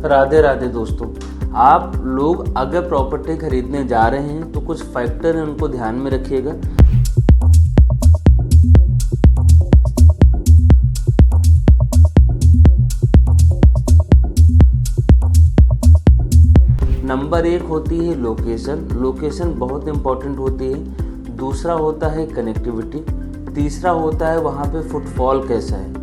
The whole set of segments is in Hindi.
राधे राधे दोस्तों। आप लोग अगर प्रॉपर्टी खरीदने जा रहे हैं तो कुछ फैक्टर हैं, उनको ध्यान में रखिएगा। नंबर 1 होती है लोकेशन। लोकेशन बहुत इम्पोर्टेंट होती है। दूसरा होता है कनेक्टिविटी। तीसरा होता है वहाँ पे फुटफॉल कैसा है।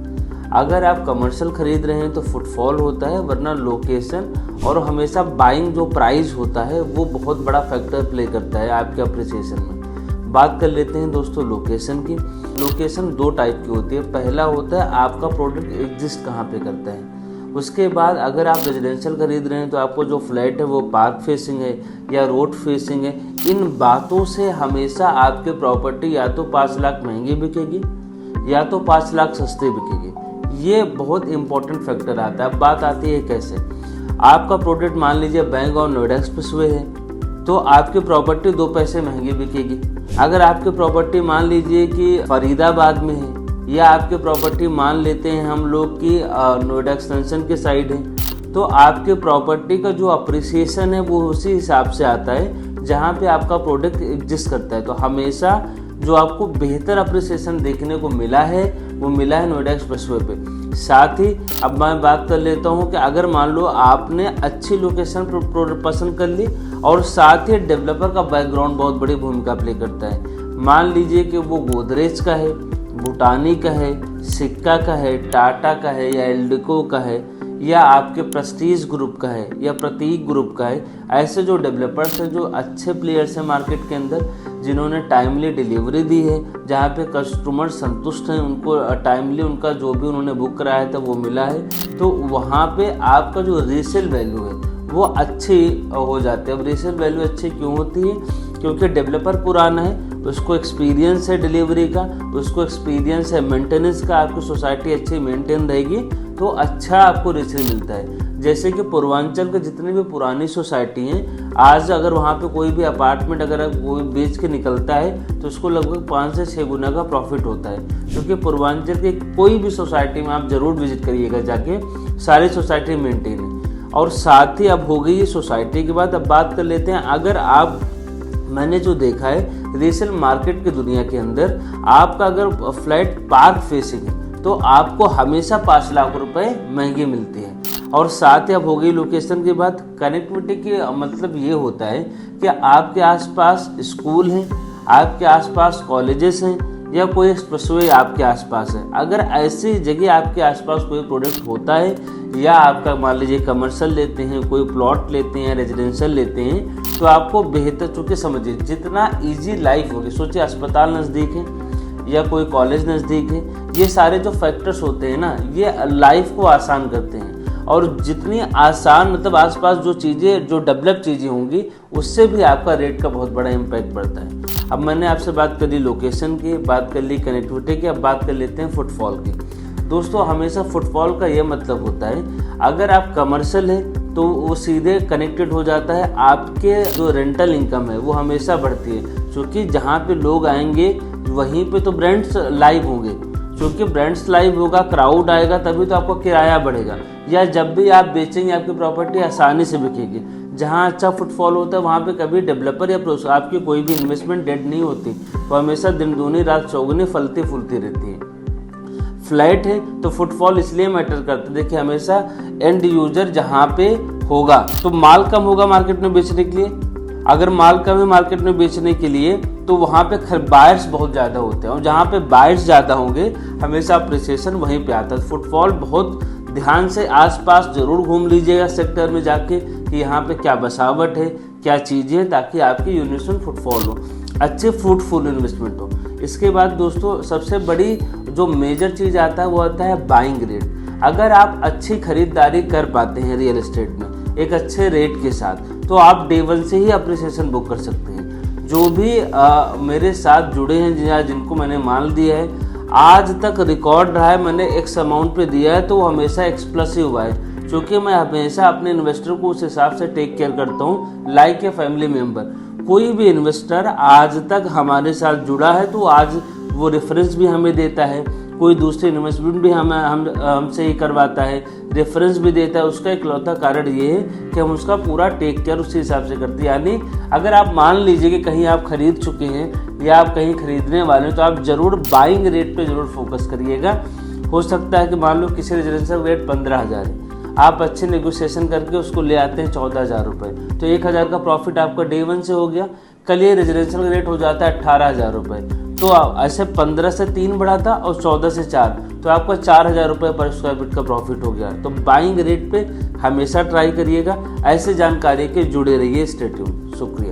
अगर आप कमर्शियल खरीद रहे हैं तो फुटफॉल होता है, वरना लोकेशन और हमेशा बाइंग जो प्राइस होता है वो बहुत बड़ा फैक्टर प्ले करता है आपके अप्रिसिएशन में। बात कर लेते हैं दोस्तों लोकेशन की। लोकेशन 2 टाइप की होती है। पहला होता है आपका प्रोडक्ट एग्जिस्ट कहाँ पे करता है। उसके बाद अगर आप रेजिडेंशियल खरीद रहे हैं तो आपको जो फ्लैट है वो पार्क फेसिंग है या रोड फेसिंग है। इन बातों से हमेशा आपके प्रॉपर्टी या तो 5 लाख महंगी बिकेगी या तो 5 लाख सस्ते बिकेगी। ये बहुत इंपॉर्टेंट फैक्टर आता है। अब बात आती है कैसे। आपका प्रोडक्ट मान लीजिए बैंक और नोएडा एक्सप्रेसवे है तो आपकी प्रॉपर्टी 2 पैसे महंगी बिकेगी। अगर आपकी प्रॉपर्टी मान लीजिए कि फरीदाबाद में है या आपकी प्रॉपर्टी मान लेते हैं हम लोग की नोएडा एक्सटेंशन के साइड है, तो आपके प्रॉपर्टी का जो अप्रिसिएशन है वो उसी हिसाब से आता है जहाँ पे आपका प्रोडक्ट एग्जिस्ट करता है। तो हमेशा जो आपको बेहतर अप्रिसिएशन देखने को मिला है वो मिला है नोएडा एक्सप्रेसवे पे। साथ ही अब मैं बात कर लेता हूँ कि अगर मान लो आपने अच्छी लोकेशन पसंद कर ली और साथ ही डेवलपर का बैकग्राउंड बहुत बड़ी भूमिका प्ले करता है। मान लीजिए कि वो गोदरेज का है, भूटानी का है, सिक्का का है, टाटा का है या एल्डिको का है या आपके प्रेस्टीज ग्रुप का है या प्रतीक ग्रुप का है। ऐसे जो डेवलपर्स हैं, जो अच्छे प्लेयर्स हैं मार्केट के अंदर, जिन्होंने टाइमली डिलीवरी दी है, जहाँ पे कस्टमर संतुष्ट हैं, उनको टाइमली उनका जो भी उन्होंने बुक कराया था वो मिला है, तो वहाँ पे आपका जो रीसेल वैल्यू है वो अच्छी हो जाती है। अब रीसेल वैल्यू अच्छी क्यों होती है? क्योंकि डेवलपर पुराना है, उसको एक्सपीरियंस है डिलीवरी का, उसको एक्सपीरियंस है मेंटेनेंस का। आपकी सोसाइटी अच्छी मेंटेन रहेगी तो अच्छा आपको रीसेल मिलता है। जैसे कि पूर्वांचल के जितनी भी पुरानी सोसाइटी हैं, आज अगर वहाँ पे कोई भी अपार्टमेंट अगर कोई बेच के निकलता है तो उसको लगभग 5 से 6 गुना का प्रॉफिट होता है। क्योंकि पूर्वांचल की कोई भी सोसाइटी में आप ज़रूर विजिट करिएगा जाके, सारी सोसाइटी मेंटेन है। और साथ ही अब हो गई ये सोसाइटी की बात। अब बात कर लेते हैं, अगर आप मैंने जो देखा है रीसेल मार्केट की दुनिया के अंदर, आपका अगर फ्लैट पार्क फेसिंग है तो आपको हमेशा 5 लाख रुपए महंगी मिलती है। और साथ ही अब हो गई लोकेशन की बात। कनेक्टिविटी की मतलब ये होता है कि आपके आसपास स्कूल हैं, आपके आसपास कॉलेजेस हैं या कोई एक्सप्रेसवे आपके आसपास है। अगर ऐसी जगह आपके आसपास कोई प्रोडक्ट होता है या आपका मान लीजिए कमर्शियल लेते हैं, कोई प्लॉट लेते हैं, रेजिडेंशियल लेते हैं, तो आपको बेहतर, चूँकि समझिए जितना ईजी लाइफ होगी, सोचिए अस्पताल नज़दीक है या कोई कॉलेज नज़दीक है, ये सारे जो फैक्टर्स होते हैं ना, ये लाइफ को आसान करते हैं। और जितनी आसान मतलब आसपास जो चीज़ें, जो डेवलप चीज़ें होंगी, उससे भी आपका रेट का बहुत बड़ा इम्पैक्ट पड़ता है। अब मैंने आपसे बात कर ली लोकेशन की, बात कर ली कनेक्टिविटी की, अब बात कर लेते हैं फुटफॉल की। दोस्तों हमेशा फुटफॉल का ये मतलब होता है, अगर आप कमर्शियल है तो वो सीधे कनेक्टेड हो जाता है, आपके जो रेंटल इनकम है वो हमेशा बढ़ती है। क्योंकि जहाँ पे लोग आएंगे वहीं पे तो ब्रांड्स लाइव होंगे, क्योंकि ब्रांड्स लाइव होगा, क्राउड आएगा, तभी तो आपका किराया बढ़ेगा। या जब भी आप बेचेंगे आपकी प्रॉपर्टी आसानी से बिकेगी। जहाँ अच्छा फुटफॉल होता है वहाँ पे कभी डेवलपर या आपकी कोई भी इन्वेस्टमेंट डेड नहीं होती, वो हमेशा दिन दूनी रात चौगुनी फलती फूलती रहती है। फ्लैट है तो फुटफॉल इसलिए मैटर करता है। देखिए हमेशा एंड यूजर जहाँ पे होगा तो माल कम होगा मार्केट में बेचने के लिए। अगर माल कम है मार्केट में बेचने के लिए तो वहाँ पे बायर्स बहुत ज़्यादा होते हैं, और जहाँ पे बायर्स ज़्यादा होंगे हमेशा अप्रिसिएशन वहीं पे आता है। फुटफॉल बहुत ध्यान से आसपास ज़रूर घूम लीजिएगा सेक्टर में जाके कि यहाँ पे क्या बसावट है, क्या चीज़ें हैं, ताकि आपकी इन्वेस्टमेंट फुटफॉल हो, अच्छे फ्रूटफुल इन्वेस्टमेंट हो। इसके बाद दोस्तों सबसे बड़ी जो मेजर चीज़ आता है वो आता है बाइंग रेट। अगर आप अच्छी खरीदारी कर पाते हैं रियल एस्टेट में एक अच्छे रेट के साथ, तो आप डे 1 से ही अप्रिसिएशन बुक कर सकते हैं। जो भी मेरे साथ जुड़े हैं जिनको मैंने माल दिया है, आज तक रिकॉर्ड रहा है, मैंने एक्स अमाउंट पे दिया है तो वो हमेशा एक्सप्लस ही हुआ है। क्योंकि मैं हमेशा अपने इन्वेस्टर को उस हिसाब से टेक केयर करता हूँ, लाइक ए फैमिली मेम्बर। कोई भी इन्वेस्टर आज तक हमारे साथ जुड़ा है तो आज वो रेफरेंस भी हमें देता है, कोई दूसरे इन्वेस्टमेंट भी हमसे ही करवाता है रेफरेंस भी देता है, उसका इकलौता कारण ये है कि हम उसका पूरा टेक केयर उसी हिसाब से करते हैं। यानी अगर आप मान लीजिए कि कहीं आप खरीद चुके हैं या आप कहीं खरीदने वाले हैं, तो आप ज़रूर बाइंग रेट पे ज़रूर फोकस करिएगा। हो सकता है कि मान लो किसी रेजिडेंशियल रेट 15,000 है, आप अच्छे नेगोशिएशन करके उसको ले आते हैं 14,000 रुपये, तो 1,000 का प्रॉफिट आपका डे 1 से हो गया। कल ये रेजिडेंशियल रेट हो जाता है 18,000 रुपये, तो ऐसे 15 से 3 बढ़ा था और 14 से 4, तो आपका 4,000 रुपये पर स्क्वायर फीट का प्रॉफिट हो गया। तो बाइंग रेट पे हमेशा ट्राई करिएगा। ऐसे जानकारी के जुड़े रहिए। Stay tuned. शुक्रिया।